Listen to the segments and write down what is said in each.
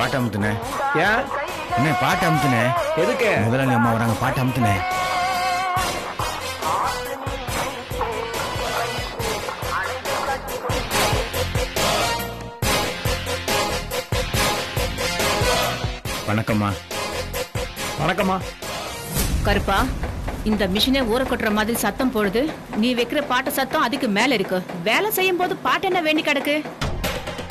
பாட்டு அமுத்துனே. ஏன் என்ன பாட்டு அமுத்துனே? எதுக்கு? முதலாளி அம்மா வராங்க, பாட்டு அமுத்துனே. வணக்கம்மா. வணக்கம்மா. கருப்பா, இந்த மிஷினே ஊற கொட்டுற மாதிரி சத்தம் போடுது. நீ வைக்கிற பாட்டு சத்தம் அதுக்கு மேல இருக்கு. வேலை செய்யும் போது பாட்டு என்ன வேண்டி கிடக்கு?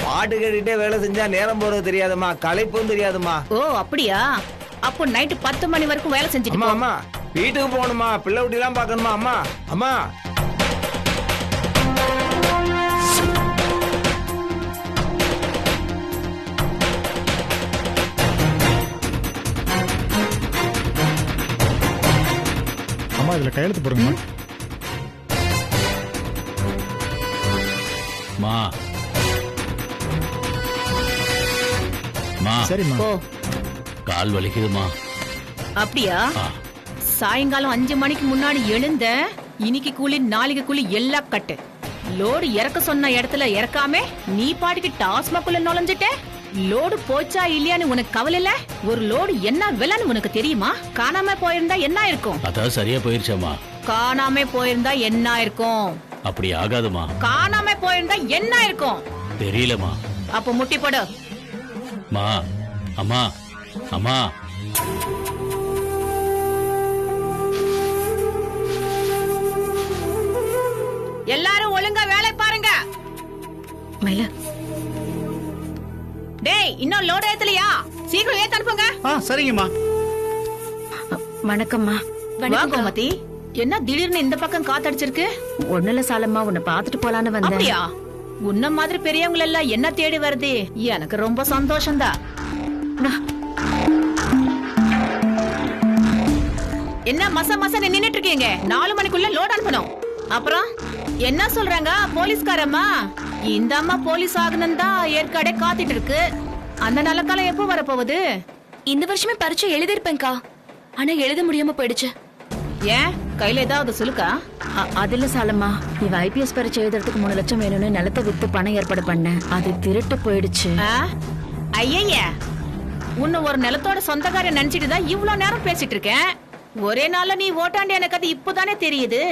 பாட்டு கேட்டுட்டே வேலை செஞ்சா நேரம் போறது தெரியாதுமா, களைப்பும் தெரியாதுமா. ஓ அப்படியா? அப்போ நைட்டு 10 மணி வரைக்கும் வேலை செஞ்சுட்டு அம்மா போ. அம்மா வீட்டுக்கு போகணுமா, பிள்ளை குட்டி எல்லாம் பாக்கணுமா. அம்மா அம்மா அம்மா இதுல கையெழுத்து போடுங்கம்மா. மா மா சரிம்மா. ஓ கால் வலிக்குதுமா. அப்படியா? சாயங்காலம் 5 மணிக்கு முன்னாடி எழுந்த இன்னைக்கு கூலி நாளைக்கு கூலி எல்லாம் கட்டு. லோடு இறக்க சொன்ன இடத்துல இறக்காம நீ பாட்டுக்கு டாஸ்மாக்குள்ள நுழைஞ்சிட்ட. லோடு போச்சா இல்லையான்னு உனக்கு கவலை இல்ல? ஒரு லோடு என்ன விலைன்னு உனக்கு தெரியுமா? காணாம போயிருந்தா என்ன இருக்கும்? அதான் சரியா போயிருச்சாமா. காணாம போயிருந்தா என்ன இருக்கும்? அப்படி ஆகாதுமா. காணாம போயிருந்தா என்ன இருக்கும்? தெரியலமா. அப்ப முட்டி போடு. மா அம்மா அம்மா எல்லாரும் ஒழுங்கா வேலை பாருங்க. மயில, டேய், இன்னும் லோடு ஏத்தலையா? சீக்கிரம் ஏத்த அனுப்புங்க. சரிங்கம்மா. வணக்கம்மா. வா கோமதி, என்ன திடீர்னு இந்த பக்கம் காத்தடிச்சிருக்கு? ஒண்ணுல சாலம்மா, உன்னை பாத்துட்டு போலான்னு வந்தேன். அப்படியா? உன்ன மாதிரி பெரியவங்க எல்லாம் என்ன தேடி வருது, எனக்கு ரொம்ப சந்தோஷம்தான். என்ன மச மச நின்னுட்டு இருக்கீங்க? 4 மணிக்குள்ள லோட் அனுப்பணும். அப்புறம் என்ன சொல்றாங்க போலீஸ்காரம்மா? இந்த அம்மா போலீஸ் ஆகணும் தான் ஏற்காடே காத்துட்டு இருக்கு. அந்த நல்ல காலம் எப்போ வரப்போகுது? இந்த வருஷமே பரீட்சை எழுதிருப்பேன்க்கா, ஆனா எழுத முடியாம போயிடுச்சு. ஏன் கையில ஏதாவது சொல்லுக்கா? அது இல்ல சாலம்மா, இவ IPS பரீட்சை எழுதுறதுக்கு 3 லட்சம் வேணும்னு நிலத்தை வித்து பணம் ஏற்பாடு பண்ண, அது திருட்டு போயிடுச்சு. ஐய, உன்ன ஒரு நிலத்தோட சொந்தக்காரன் நினைச்சிட்டு தான் இவ்வளவு நேரம் பேசிட்டு இருக்கேன். ஒரே நாள்ல நீ ஓட்டாண்டி எனக்கு அது இப்பதானே தெரியுது.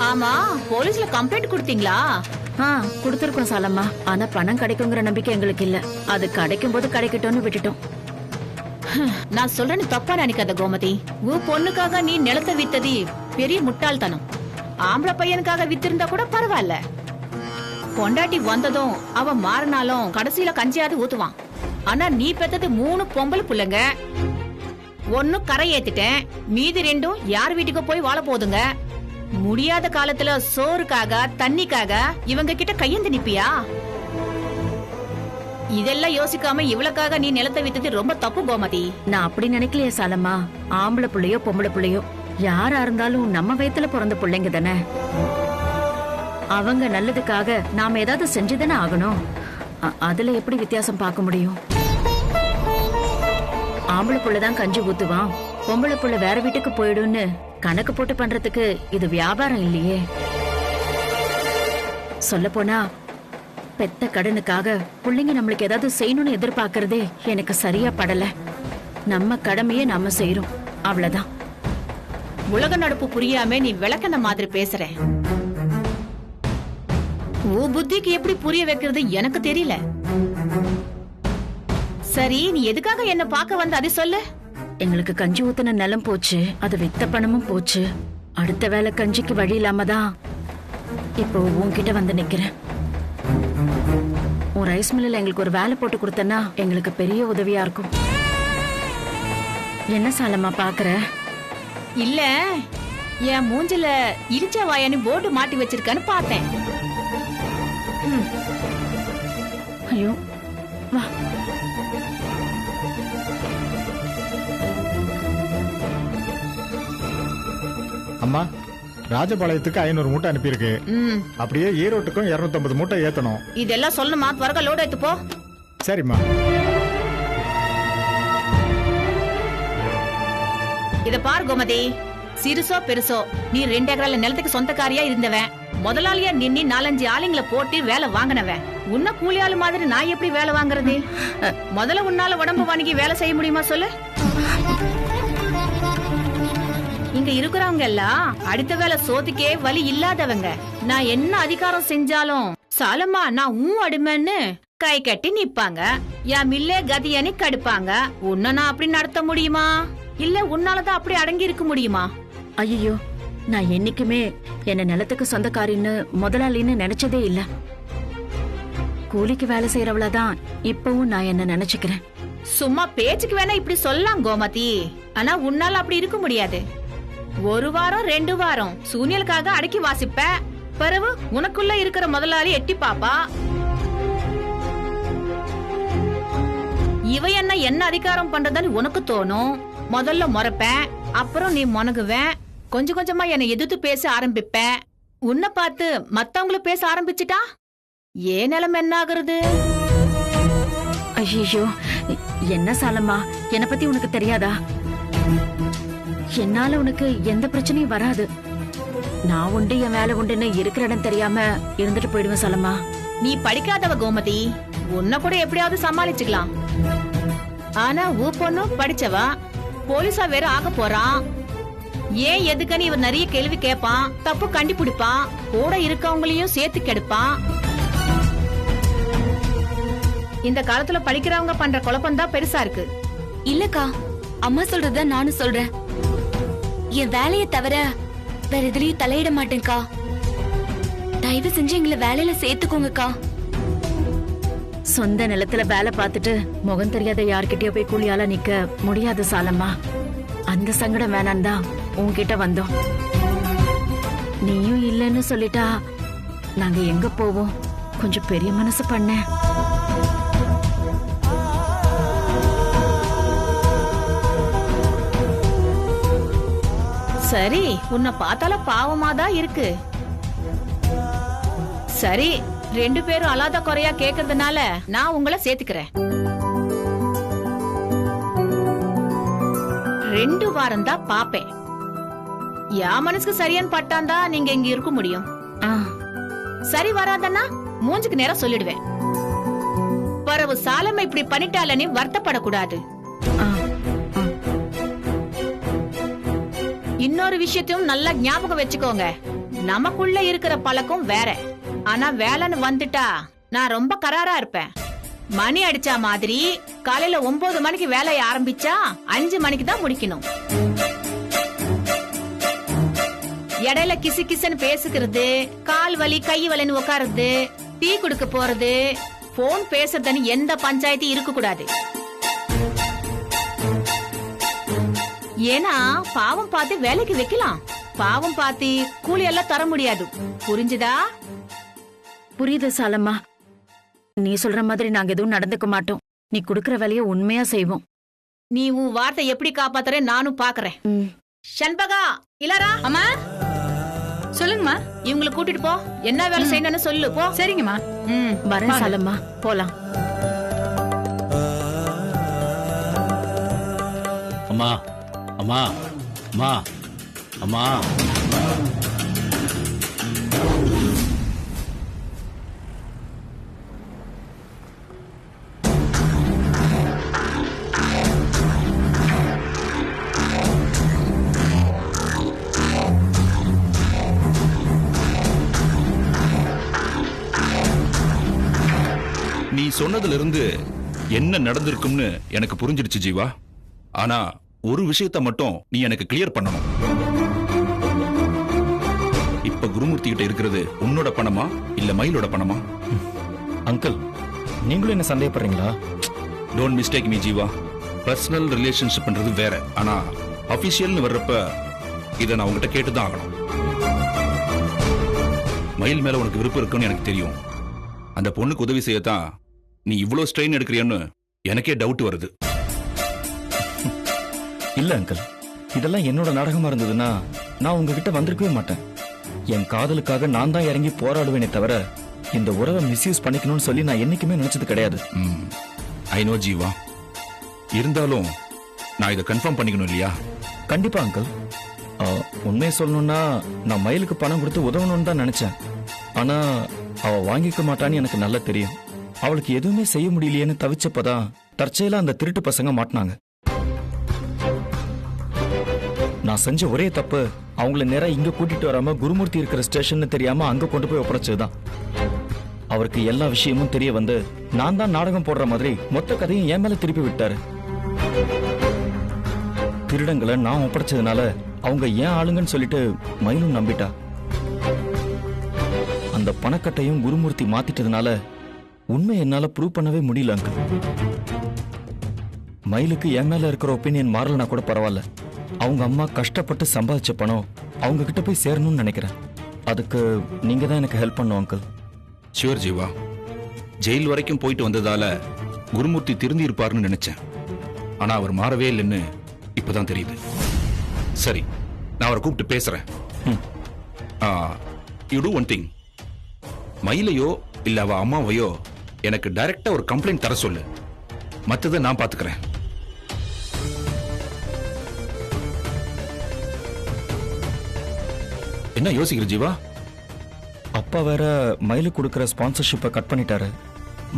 ஆமா, போலீஸ்ல கம்ப்ளைண்ட் கொடுத்தீங்களா? கொடுத்திருக்கோம் சாலம்மா. ஆனா பணம் கிடைக்குங்கிற நம்பிக்கை எங்களுக்கு இல்ல. அது கிடைக்கும் போது கிடைக்கட்டும்னு விட்டுட்டோம். நான் சொல்றேன்னு தப்பா நினைக்காத கோமதி. உன் பொண்ணுக்காக நீ நிலத்தை வித்தது பெரிய முட்டாள்தனம். ஆம்பளை பையனுக்காக வித்திருந்தா கூட பரவாயில்ல. பொண்டாட்டி வந்ததும் அவ மாறினாலும் கடைசியில கஞ்சியாவது ஊத்துவான். ஆனா நீ பெத்தது 3 பொம்பளை புள்ளைங்க. 1 கரை ஏத்திட்டேன், மீதி 2 யார் வீட்டுக்கு போய் வாழ போதுங்க. முடியாத காலத்துல சோறுக்காக தண்ணிக்காக இவங்க கிட்ட கையெந்து நிப்பியா? இதெல்லாம் யோசிக்காம இவளுக்காக நீ நிலத்தை வித்தது ரொம்ப தப்பு கோமதி. நான் அப்படி நினைக்கலையே சாலம்மா. ஆம்பளை புள்ளையோ பொம்பளை புள்ளையோ யாரா இருந்தாலும் நம்ம வயத்துல பிறந்த பிள்ளைங்க தானே. அவங்க நல்லதுக்காக நாம ஏதாவது செஞ்சுதானே ஆகணும். அதுல எப்படி வித்தியாசம் பார்க்க முடியும்? ஆம்பளை புள்ளதான் கஞ்சி ஊத்துவான், பொம்பளை புள்ள வேற வீட்டுக்கு போயிடும்னு கணக்கு போட்டு பண்றதுக்கு இது வியாபாரம் இல்லையே. சொல்ல போனா பெத்த கடனுக்காக பிள்ளைங்க நம்மளுக்கு ஏதாவது செய்யணும்னு எதிர்பார்க்கறதே எனக்கு சரியா படல. நம்ம கடமையே நாம செய்யறோம், அவ்வளவுதான். உலக நடப்பு புரியாம நீ விளக்கன மாதிரி பேசுற. உன் புத்திக்கு எப்படி புரிய வைக்கிறது எனக்கு தெரியல. சரி, நீ எதுக்காக என்ன பார்க்க வந்த அதை சொல்லு. எங்களுக்கு கஞ்சி ஊத்துன நிலம் போச்சு, அது வித்த பணமும் போச்சு. அடுத்த வேலை கஞ்சிக்கு வழி இல்லாம தான் இப்போ உன்கிட்ட வந்து நிக்கிறேன். உன் ரைஸ் மில்லில் எங்களுக்கு ஒரு வேலை போட்டு கொடுத்தனா எங்களுக்கு பெரிய உதவியா இருக்கும். என்ன சாலம்மா பாக்குற? இல்ல, என் மூஞ்சில இடிச்ச வாயான்னு போர்டு மாட்டி வச்சிருக்கான்னு பார்த்தேன். ஐயோ, வா. அம்மா, ராஜபாளையத்துக்கு 500 மூட்டை அனுப்பியிருக்கு. அப்படியே ஈரோட்டுக்கும் 250 மூட்டை ஏத்தணும். இதெல்லாம் சொல்லணுமா? துவரக லோடு எடுத்து போ. சரிம்மா. இத பாரு கோமதி, சிறுசோ பெருசோ நீ 2 ஏக்கரால நிலத்துக்கு சொந்தக்காரியா இருந்தவன், முதலாளியா நின்னு 4-5 ஆளுங்களை போட்டு வேலை வாங்கினவன். உன்ன கூலி ஆளு மாதிரி நான் எப்படி வேலை வாங்குறது? முதல்ல உன்னால உடம்பு வாங்கி வேலை செய்ய முடியுமா சொல்லு? இங்க இருக்கிறவங்க எல்லாம் அடுத்த வேலை சோத்துக்கே வழி இல்லாதவங்க. நான் என்ன அதிகாரம் செஞ்சாலும் சாலம்மா நான் அடிமைன்னு கை கட்டி நிப்பாங்க. என் மில்லே கதியனி கடுப்பாங்க. உன்ன நான் அப்படி நடத்த முடியுமா? இல்ல உன்னாலதான் அப்படி அடங்கி இருக்க முடியுமா? ஐயோ, நான் என்னைக்குமே என்ன நிலத்துக்கு சொந்தக்காரின்னு முதலாளின்னு நினைச்சதே இல்ல. கூலிக்கு வேலை செய்யறவளதான் இப்பவும் நான் என்ன நினைச்சுக்கிறேன். சும்மா பேச்சுக்கு வேணா இப்படி சொல்லலாம் கோமதி, ஆனா உன்னால அப்படி இருக்க முடியாது. 1 வாரம் 2 வாரம் சூனியலுக்காக அடக்கி வாசிப்ப, பிறகு உனக்குள்ள இருக்கிற முதலாளி எட்டி பாப்பா. இவ என்ன அதிகாரம் பண்றதுன்னு உனக்கு தோணும். முதல்ல முறைப்பேன், அப்புறம் நீ முனகுவேன், கொஞ்சம் கொஞ்சமா என்னை எதிர்த்து பேச ஆரம்பிப்ப. உன்னை பார்த்து மத்தவங்கள பேச ஆரம்பிச்சுட்டா ஏன் நிலைமை என்ன ஆகுறது? ஐயோ, என்ன சாலம்மா, என்ன பத்தி உனக்கு தெரியாதா? என்னால உனக்கு எந்த பிரச்சனையும் வராது. நான் உண்டு என் வேலை உண்டுன்னு இருக்கிற இடம் தெரியாம இருந்துட்டு போயிடுவேன் சாலம்மா. நீ படிக்காதவ கோமதி, உன்னை கூட எப்படியாவது சமாளிச்சுக்கலாம். ஆனா ஊ பொண்ணு படிச்சவா, போலீஸா வேற ஆக போறான். ஏன் எதுக்குன்னு இவன் நிறைய கேள்வி கேட்பான், தப்பு கண்டுபிடிப்பான், கூட இருக்கவங்களையும் சேர்த்து கெடுப்பான். இந்த காலத்துல படிக்கிறவங்க பண்ற குழப்பம் தான் பெருசா இருக்கு. இல்லக்கா, அம்மா சொல்றத நானும் சொல்றேன். என் வேலையை தவிர வேற எதுலயும் தலையிட மாட்டேன்க்கா. தயவு செஞ்சு எங்களை வேலையில சேர்த்துக்கோங்கக்கா. சொந்த நிலத்துல வேலை பார்த்துட்டு முகம் தெரியாத யார்கிட்டயோ போய் கூலியால நிக்க முடியாது சாலம்மா. அந்த சங்கடம் வேணாம் தான் உன்கிட்ட வந்தோம். நீயும் இல்லைன்னு சொல்லிட்டா நாங்க எங்க போவோம்? கொஞ்சம் பெரிய மனசு பண்ண. சரி, உன்னை பார்த்தால பாவமாதான் இருக்கு. சரி, 2 பேரும் அலாத குறையா கேக்குறதுனால நான் உங்களை சேர்த்துக்கிறேன். 2 வாரம் தான் பாப்பேன். என் மனசுக்கு சரியான்னு பட்டாந்தா நீங்க இங்க இருக்க முடியும். சரி வராதன்னா மூஞ்சுக்கு நேரம் சொல்லிடுவேன். பரவு சாலமை இப்படி பண்ணிட்டாலன்னு வருத்தப்படக்கூடாது. இன்னொரு விஷயத்தையும் நல்லா ஞாபகம் வச்சுக்கோங்க. நமக்குள்ள இருக்கிற பழக்கம் வேற. ஆனா வேலைன்னு வந்துட்டா நான் ரொம்ப கராரா இருப்பேன். மணி அடிச்சா மாதிரி காலையில 9 மணிக்கு வேலையை ஆரம்பிச்சா 5 மணிக்கு தான் முடிக்கணும். இடையில கிசு கிசுன்னு பேசுகிறது, கால் வலி கை வலின்னு உட்காருது, டீ குடுக்க போறது, போன் பேசுறதுன்னு எந்த பஞ்சாயத்து இருக்க கூடாது. ஏன்னா பாவம் பார்த்து வேலைக்கு வைக்கலாம், பாவம் பார்த்து கூலி எல்லாம் தர முடியாது. புரிஞ்சுதா? புரியுது சாலம்மா. நீ சொல்ற மாதிரி நாங்க எதுவும் நடந்துக்க மாட்டோம். நீ குடுக்கற வேலைய உண்மையா செய்வோம். நீ உன் வார்த்தை எப்படி காப்பாத்துற நானும் பாக்குறேன். ஷண்பகா, இலரா, அம்மா சொல்லுங்கம்மா. இவங்களை கூட்டிட்டு போ, என்ன வேலை செய்யணும்னு சொல்லு போ. சரிங்கம்மா. வரேன் சாலம்மா, போலாம். அம்மா அம்மா அம்மா அம்மா. நீ சொன்னதுல இருந்து என்ன நடந்திருக்கும்னு எனக்கு புரிஞ்சிடுச்சு ஜீவா. ஆனா ஒரு விஷயத்தை மட்டும் நீ எனக்கு கிளியர் பண்ணணும். இப்ப குருமூர்த்தி கிட்ட இருக்கிறது உன்னோட பணமா இல்ல மயிலோட பணமா? அங்கிள், நீங்களும் என்ன சந்தேகப்படுறீங்களா? Don't mistake me Jeeva. Personal ரிலேஷன்ஷிப்ன்றது வேற. ஆனா அபிஷியல்னு வர்றப்ப இதை நான் உங்ககிட்ட கேட்டுதான் ஆகணும். மயில் மேல உனக்கு விருப்பம் இருக்குன்னு எனக்கு தெரியும். அந்த பொண்ணுக்கு உதவி செய்யத்தான் நீ இவ்வளவு ஸ்ட்ரெயின் எடுக்கிறியன்னு எனக்கே டவுட் வருது. இல்ல அங்கிள், இதெல்லாம் என்னோட நாடகமா இருந்ததுன்னா நான் உங்ககிட்ட வந்திருக்கவே மாட்டேன். என் காதலுக்காக நான் தான் இறங்கி போராடுவேனே தவிர இந்த உறவை மிஸ்யூஸ் பண்ணிக்கணும்னு சொல்லி நான் என்னைக்குமே நினைச்சது கிடையாது. ஐ நோ ஜீவா, இருந்தாலும் நான் இதை கன்ஃபார்ம் பண்ணிக்கணும் இல்லையா? கண்டிப்பா அங்கிள். உண்மையை சொல்லணும்னா நான் மயிலுக்கு பணம் கொடுத்து உதவணும்னு தான் நினைச்சேன். ஆனா அவ வாங்கிக்க மாட்டான்னு எனக்கு நல்லா தெரியும். அவளுக்கு எதுவுமே செய்ய முடியலையேன்னு தவிச்சப்பதான் தற்செயலா அந்த திருட்டு பசங்க மாட்டினாங்க. நான் செஞ்ச ஒரே தப்பு அவங்கள நேரா இங்க கூட்டிட்டு வராம குருமூர்த்தி இருக்கிற ஸ்டேஷன் தெரியாம அங்க கொண்டு போய் ஒப்படைச்சதுதான். அவருக்கு எல்லா விஷயமும் தெரிய வந்து நான் தான் நாடகம் போடுற மாதிரி மொத்த கதையும் என் மேல திருப்பி விட்டாரு. திருடங்களை நான் ஒப்படைச்சதுனால அவங்க ஏன் ஆளுங்கன்னு சொல்லிட்டு மயிலும் நம்பிட்டா. அந்த பணக்கட்டையும் குருமூர்த்தி மாத்திட்டதுனால உண்மை என்னால ப்ரூவ் பண்ணவே முடியல அங்கிள். மயிலுக்கு என் மேல இருக்கிற ஒப்பீனியன் மாறலனா கூட பரவாயில்ல. அவங்க அம்மா கஷ்டப்பட்டு சம்பாதிச்ச பணம் அவங்க கிட்ட போய் சேரணும்னு நினைக்கிறேன். அதுக்கு நீங்க தான் எனக்கு ஹெல்ப் பண்ணும் அங்கிள். ஷியோர் ஜீவா. ஜெயில் வரைக்கும் போயிட்டு வந்ததால குருமூர்த்தி திருந்தி இருப்பாருன்னு நினைச்சேன். ஆனா அவர் மாறவே இல்லைன்னு இப்பதான் தெரியுது. சரி, நான் அவரை கூப்பிட்டு பேசுறேன். You do one thing. மயிலையோ இல்ல அவ அம்மாவையோ எனக்கு டைரக்டா ஒரு கம்ப்ளைண்ட் தர சொல்லு. மத்ததை நான் பாத்துக்கிறேன். என்ன யோசிக்கிற ஜீவா? அப்பா வேற மயிலு கொடுக்கிற ஸ்பான்சர்ஷிப்பை கட் பண்ணிட்டாரு.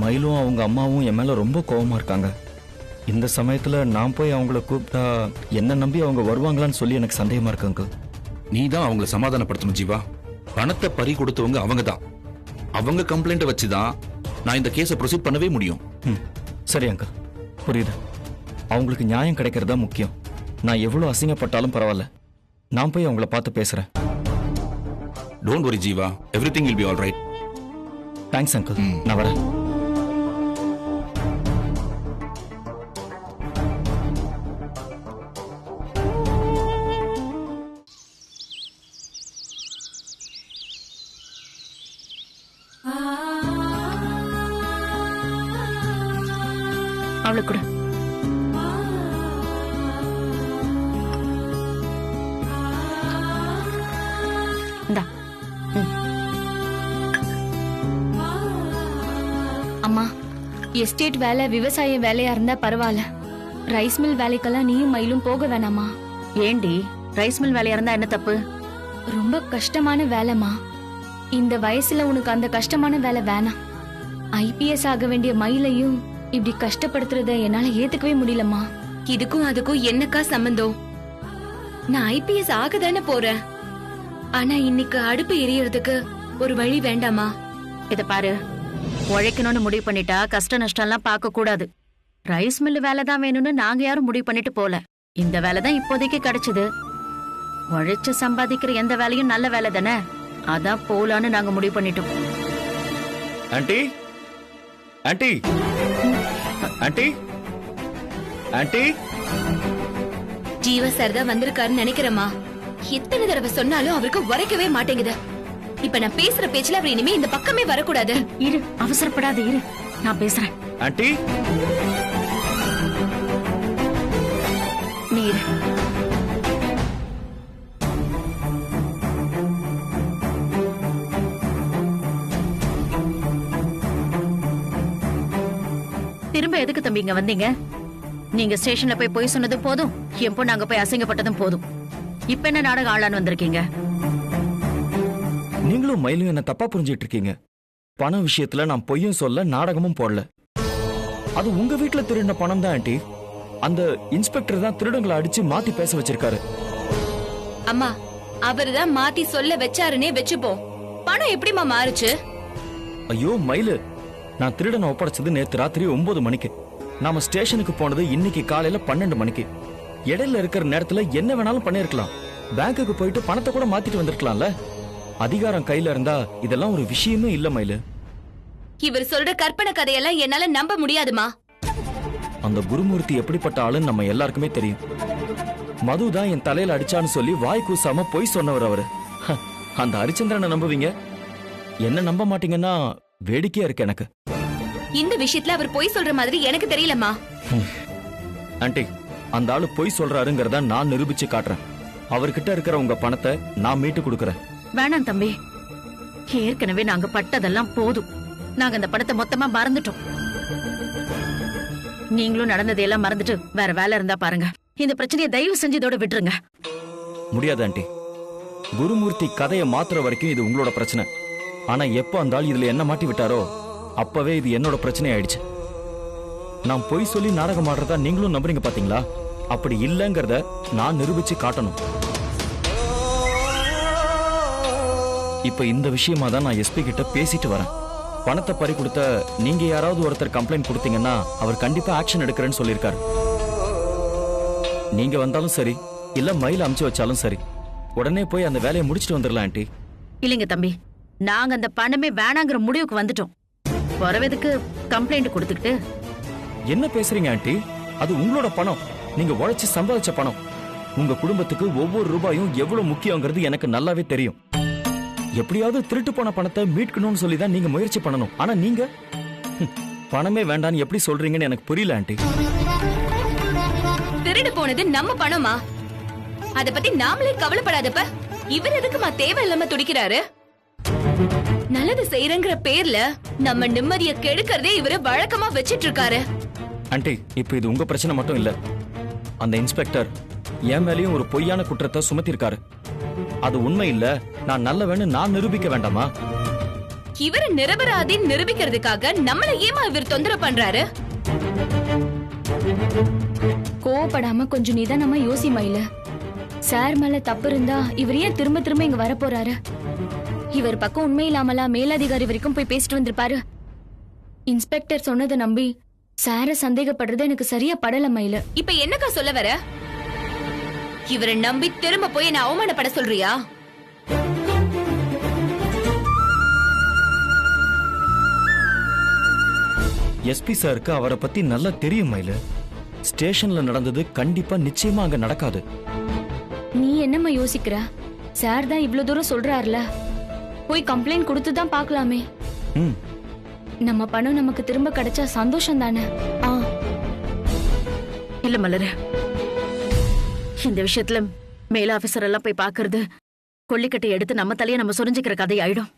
மயிலும் அவங்க அம்மாவும் என் மேல ரொம்ப கோவமா இருக்காங்க. இந்த சமயத்துல நான் போய் அவங்கள கூப்பிட்டா என்ன நம்பி அவங்க வருவாங்களான்னு சொல்லி எனக்கு சந்தேகமா இருக்கு அங்கிள். நீ தான் அவங்கள சமாதானப்படுத்தணும் ஜீவா. பணத்தை பறி கொடுத்தவங்க அவங்க தான். அவங்க கம்ப்ளைண்ட்டை வச்சுதான் நான் இந்த கேஸை ப்ரொசீட் பண்ணவே முடியும். சரி அங்கிள், புரியுது. அவங்களுக்கு நியாயம் கிடைக்கிறதா முக்கியம். நான் எவ்வளவு அசிங்கப்பட்டாலும் பரவாயில்ல, நான் போய் அவங்கள பார்த்து பேசுறேன். Don't worry Jeeva, everything will be all right. Thanks uncle, நான் வரேன். அவளுக்கு கூட இந்தா. அம்மா, எஸ்டேட் வேலை விவசாய வேலையா இருந்தா பரவாயில்ல. ரைஸ் மில் வேலைக்கெல்லாம் நீயும் மயிலும் போக வேணாமா? ஏண்டி, ரைஸ் மில் வேலையா இருந்தா என்ன தப்பு? ரொம்ப கஷ்டமான வேலைமா. இந்த வயசுல உனக்கு அந்த கஷ்டமான வேலை வேணாம். ஐபிஎஸ் ஆக வேண்டிய மயிலையும் இப்படி கஷ்டப்படுத்துறத என்னால ஏத்துக்கவே முடியலம்மா. இதுக்கும் அதுக்கும் என்னக்கா சம்பந்தம்? நான் ஐபிஎஸ் ஆகதானே போறேன். ஆனா இன்னைக்கு அடுப்பு எரியறதுக்கு ஒரு வழி வேண்டாமா? இத பாரு, உழைக்கணும்னு முடிவு பண்ணிட்டா கஷ்ட நஷ்டம் எல்லாம் பார்க்க கூடாது. ரைஸ் மில் வேலை தான் வேணும்னு நாங்க யாரும் முடிவு பண்ணிட்டு போல. இந்த வேலை தான் இப்போதைக்கு கிடைச்சது. உழைச்சு சம்பாதிக்கிற எந்த வேலையும் நல்ல வேலை தானே, அதான் போலான்னு நாங்க முடிவு பண்ணிட்டோம். Aunty, aunty, aunty, aunty. ஜீவ சார் தான் வந்திருக்காருன்னு நினைக்கிறேம்மா. எத்தனை தடவை சொன்னாலும் அவருக்கு உரைக்கவே மாட்டேங்குது. இப்ப நான் பேசுற பேச்சுல அவர் இனிமே இந்த பக்கமே வரக்கூடாது. இரு, அவசரப்படாத, இரு, நான் பேசுறேன். ஆண்டி, நீ இரு. திரும்ப எதுக்கு தம்பி இங்க வந்தீங்க? நீங்க ஸ்டேஷன்ல போய் சொன்னதும் போதும், என் பொண்ணு அங்க போய் அசிங்கப்பட்டதும் போதும். இப்ப என்ன நாடகம் ஆளான்னு வந்திருக்கீங்க? நீங்களும் மயிலும் என்ன தப்பா புரிஞ்சிட்டு இருக்கீங்க. பண விஷயத்துல நான் பொய்யும் சொல்ல, நாடகமும் போடல. அது உங்க வீட்டுல திருடின பணம் தான் ஆண்டி. அந்த இன்ஸ்பெக்டர் தான் திருடங்களை அடிச்சு மாத்தி பேச வச்சிருக்காரு. அம்மா, அவருதான் மாத்தி சொல்ல வச்சாருன்னே வச்சுப்போம். பணம் எப்படிமா மாறுச்சு? ஐயோ மயிலு, நான் திருடனை ஒப்படைச்சது நேத்து ராத்திரி 9 மணிக்கு. நாம ஸ்டேஷனுக்கு போனது இன்னைக்கு காலையில 12 மணிக்கு. இடையில இருக்கிற நேரத்துல என்ன வேணாலும் பண்ணிருக்கலாம். பேங்குக்கு போயிட்டு பணத்தை கூட மாத்திட்டு வந்திருக்கலாம்ல. அதிகாரம் கையில இருந்தா இதெல்லாம் ஒரு விஷயமே இல்ல மயிலு. இவர் சொல்ற கற்பனை கதையெல்லாம் என்னால நம்ப முடியாதுமா. அந்த குருமூர்த்தி எப்படிப்பட்ட ஆளுன்னு நம்ம எல்லாருக்குமே தெரியும். மதுதான் என் தலையில அடிச்சான்னு சொல்லி வாய் கூசாம பொய் சொன்னவர் அவரு. அந்த ஹரிச்சந்திரனை நம்புவீங்க, என்ன நம்ப மாட்டீங்கன்னா வேடிக்கையா இருக்கு எனக்கு. இந்த விஷயத்துல அவர் பொய் சொல்ற மாதிரி எனக்கு தெரியலமா. ஆண்டி, அந்த ஆளு பொய் சொல்றாருங்கிறத நான் நிரூபிச்சு காட்டுறேன். அவர்கிட்ட இருக்கிற உங்க பணத்தை நான் மீட்டு கொடுக்கறேன். வேணாம் தம்பி, ஏற்கனவே நாங்க பட்டதெல்லாம் போதும். நாங்க அந்த பணத்தை மொத்தமா மறந்துட்டோம். நீங்களும் நடந்ததையெல்லாம் மறந்துட்டு வேற வேலை இருந்தா பாருங்க. இந்த பிரச்சனையை தயவு செஞ்சு இதோட விட்டுருங்க. முடியாது ஆண்டி. குருமூர்த்தி கதையை மாத்துற வரைக்கும் இது உங்களோட பிரச்சனை. ஆனா எப்ப வந்தாலும் இதுல என்ன மாட்டி விட்டாரோ அப்பவே இது என்னோட பிரச்சனை ஆயிடுச்சு. நான் பொய் சொல்லி நாடகம் ஆடுறதா நீங்களும் நம்புறீங்க பாத்தீங்களா? அப்படி இல்லைங்கிறத நான் நிரூபிச்சு காட்டணும். இப்ப இந்த விஷயமா தான் நான் எஸ்பி கிட்ட பேசிட்டு வரேன். பணத்தை பறி கொடுத்த நீங்க யாராவது ஒருத்தர் கம்ப்ளைண்ட் கொடுத்தீங்கன்னா அவர் கண்டிப்பா ஆக்ஷன் எடுக்கிறேன்னு சொல்லியிருக்காரு. நீங்க வந்தாலும் சரி, இல்ல மயில அமுச்சு வச்சாலும் சரி, உடனே போய் அந்த வேலையை முடிச்சிட்டு வந்துடலாம் ஆண்டி. இல்லைங்க தம்பி, நாங்க அந்த பணமே வேணாங்கிற முடிவுக்கு வந்துட்டோம். வரவேதுக்கு கம்ப்ளைண்ட் கொடுத்துக்கிட்டு. என்ன பேசுறீங்க ஆண்டி? அது உங்களோட பணம், நீங்க உழைச்சு சம்பாதிச்ச பணம். உங்க குடும்பத்துக்கு ஒவ்வொரு ரூபாயும் எவ்வளவு முக்கியங்கிறது எனக்கு நல்லாவே தெரியும். எப்படியாவது திருட்டு போன பணத்தை மீட்கணும்னு சொல்லிதான் நீங்க முயற்சி பண்ணணும். ஆனா நீங்க பணமே வேண்டான்னு எப்படி சொல்றீங்கன்னு எனக்கு புரியல ஆண்டி. திருடு போனது நம்ம பணமா? அத பத்தி நாமளே கவலைப்படாதப்ப இவர் எதுக்குமா தேவையில்லாம துடிக்கிறாரு? நல்லது செய்யறங்கிற பேர்ல நம்ம நிம்மதியை கெடுக்கிறதே இவரு வழக்கமா வச்சிட்டு இருக்காரு. ஆண்டி, இப்ப இது உங்க பிரச்சனை மட்டும் இல்ல. அந்த இன்ஸ்பெக்டர் என் மேலயும் ஒரு பொய்யான குற்றத்தை சுமத்திருக்காரு. அது உண்மை இல்ல, நான் நல்லவன்னு நான் நிரூபிக்க வேண்டாமா? இவரு நிரபராதி நிரூபிக்கிறதுக்காக நம்மள ஏமா இவர் தொந்தரவு பண்றாரு? கோவப்படாம கொஞ்சம் நிதானமா யோசி மயில. சார் மேல தப்பு இருந்தா இவர் ஏன் திரும்ப திரும்ப இங்க வர போறாரு? இவர் பக்கம் உண்மை இல்லாமலா மேலதிகாரி வரைக்கும் போய் பேசிட்டு வந்திருப்பாரு? இன்ஸ்பெக்டர் சொன்னதை நம்பி சார சந்தேகப்படுறது எனக்கு சரியா படல மயில. இப்ப என்னக்கா சொல்ல வர? இவரை நம்பி திரும்ப போய் என்ன அவமானப்பட சொல்றியா? எஸ்பி சாருக்கு அவரை பத்தி நல்லா தெரியும் மயில. ஸ்டேஷன்ல நடந்தது கண்டிப்பா நிச்சயமா அங்க நடக்காது. நீ என்னம்மா யோசிக்கிற? சார் தான் இவ்ளோ தூரம் சொல்றாருல, போய் கம்ப்ளைண்ட் கொடுத்து தான் பாக்கலாமே. நம்ம பணம் நமக்கு திரும்ப கிடைச்சா சந்தோஷம் தானே? இல்ல மலரு, இந்த விஷயத்துல மேல ஆபீசர் எல்லாம் போய் பாக்குறது கொல்லிக்கட்டை எடுத்து நம்ம தலைய நம்ம சொரிஞ்சுக்கிற கதை ஆயிடும்.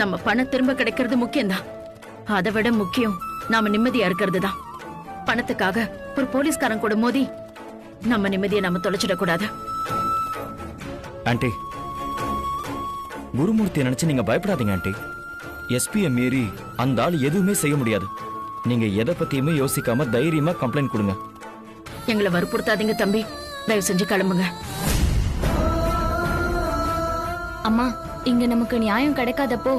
நம்ம பணம் திரும்ப கிடைக்கிறது முக்கியம்தான். அதை விட முக்கியம் நாம நிம்மதியா இருக்கிறது தான். பணத்துக்காக ஒரு போலீஸ்காரன் கூட மோதி நம்ம நிம்மதியை நாம தொலைச்சிடக்கூடாது. ஆண்டி, குருமூர்த்தியை நினைச்சு நீங்க பயப்படாதீங்க ஆண்டி. எஸ்பியை மீறி அந்த ஆள் எதுவுமே செய்ய முடியாது. நீங்க எதை பத்தியுமே யோசிக்காம தைரியமா கம்ப்ளைண்ட் கொடுங்க. எங்களை வற்புறுத்தாதீங்க தம்பி, தயவு செஞ்சு கிளம்புங்க. அம்மா, இங்க நமக்கு நியாயம் கிடைக்காதப்போ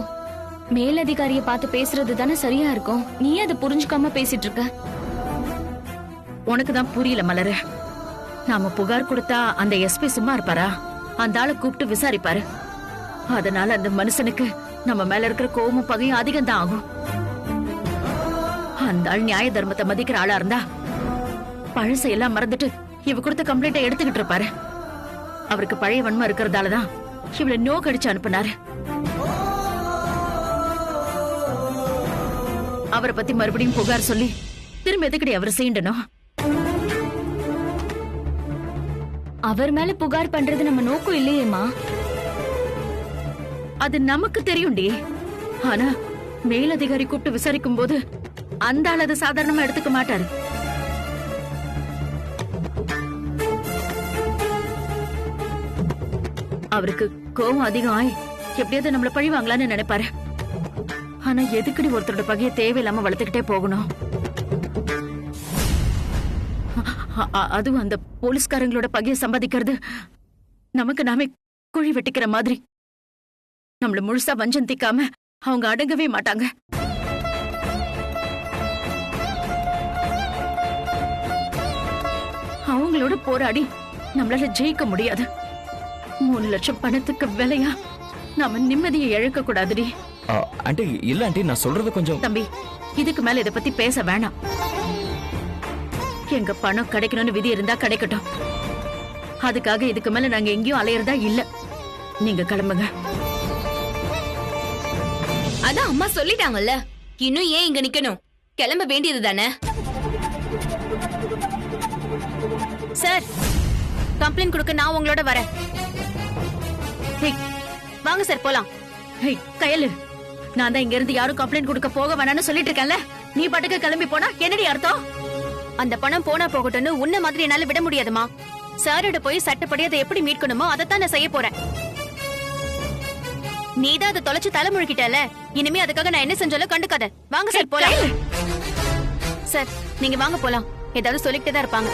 மேலதிகாரிய பார்த்து பேசுறது தானே சரியா இருக்கும். நீ அதை புரிஞ்சுக்காம பேசிட்டு இருக்க. உனக்கு தான் புரியல மலரு. நாம புகார் கொடுத்தா அந்த எஸ்பி சும்மா இருப்பாரா? அந்த ஆளை கூப்பிட்டு விசாரிப்பாரு. அதனால அந்த மனுஷனுக்கு நம்ம மேல இருக்கிற கோபமும் பகையும் அதிகம் தான் ஆகும். அந்த ஆள் நியாய தர்மத்தை மதிக்கிற ஆளா இருந்தா பழசையெல்லாம் மறந்துட்டு இவ கொடுத்த கம்ப்ளைண்ட்டை எடுத்துக்கிட்டு இருப்பாரு. அவருக்கு பழைய வன்மை இருக்கிறதாலதான் இவளை நோ கடிச்சு அனுப்புனாரு. அவரை பத்தி மறுபடியும் புகார் சொல்லி திரும்ப எதுக்கடி அவரை செய்யணும்? அவர் மேல புகார் பண்றது நம்ம நோக்கம் இல்லையேமா. அது நமக்கு தெரியும்டி. ஆனா மேலதிகாரி கூப்பிட்டு விசாரிக்கும் போது அந்த ஆள் அதை சாதாரணமா எடுத்துக்க மாட்டாரு. அவருக்கு கோவம் அதிகம் ஆயி எப்படியாவது நம்மள பழி வாங்கலான்னு நினைப்பாரு. ஆனா எதுக்கடி ஒருத்தரோட பகைய தேவையில்லாம வளர்த்துக்கிட்டே போகணும்? அதுவும் அந்த போலீஸ்காரங்களோட பகைய சம்பாதிக்கிறது நமக்கு நாமே குழி வெட்டிக்கிற மாதிரி. நம்மள முழுசா வஞ்சம் தீக்காம அவங்க அடங்கவே மாட்டாங்க. அவங்களோட போராடி நம்மளால ஜெயிக்க முடியாது. 3 லட்சம் பணத்துக்கு விலையா நாம நிம்மதியை இழக்க கூடாதுடி. ஆண்டி, இல்ல ஆண்டி, நான் சொல்றது கொஞ்சம். தம்பி, இதுக்கு மேல இத பத்தி பேச வேணாம். எங்க பணம் கிடைக்கணும்னு விதி இருந்தா கிடைக்கட்டும். அதுக்காக இதுக்கு மேல நாங்க எங்கேயும் அலையறதா இல்ல. நீங்க கிளம்புங்க. அதான் அம்மா சொல்லிட்டாங்கல்ல, இன்னும் ஏன் இங்க நிக்கணும்? கிளம்ப வேண்டியது தானே. சார், கம்ப்ளைண்ட் கொடுக்க நான் உங்களோட வரேன். வாங்க சார் போலாம். கயலு, நான் தான் இங்க இருந்து யாரும் கம்ப்ளைண்ட் கொடுக்க போக வேணாம்னு சொல்லிட்டு இருக்கேன்ல. நீ பாட்டுக்கு கிளம்பி போனா என்னடி அர்த்தம்? அந்த பணம் போனா போகட்டும்னு உன்ன மாதிரி என்னால விட முடியாதுமா. சாரோட போய் சட்டப்படி அதை எப்படி மீட்கணுமோ அதைத்தான் நான் செய்ய போறேன். நீதான் அதை தொலைச்சு தலை முழுக்கிட்டல, இனிமே அதுக்காக நான் என்ன செஞ்சாலும் கண்டுக்காத. வாங்க சார் போலாம். சார் நீங்க வாங்க போலாம், ஏதாவது சொல்லிக்கிட்டே தான் இருப்பாங்க.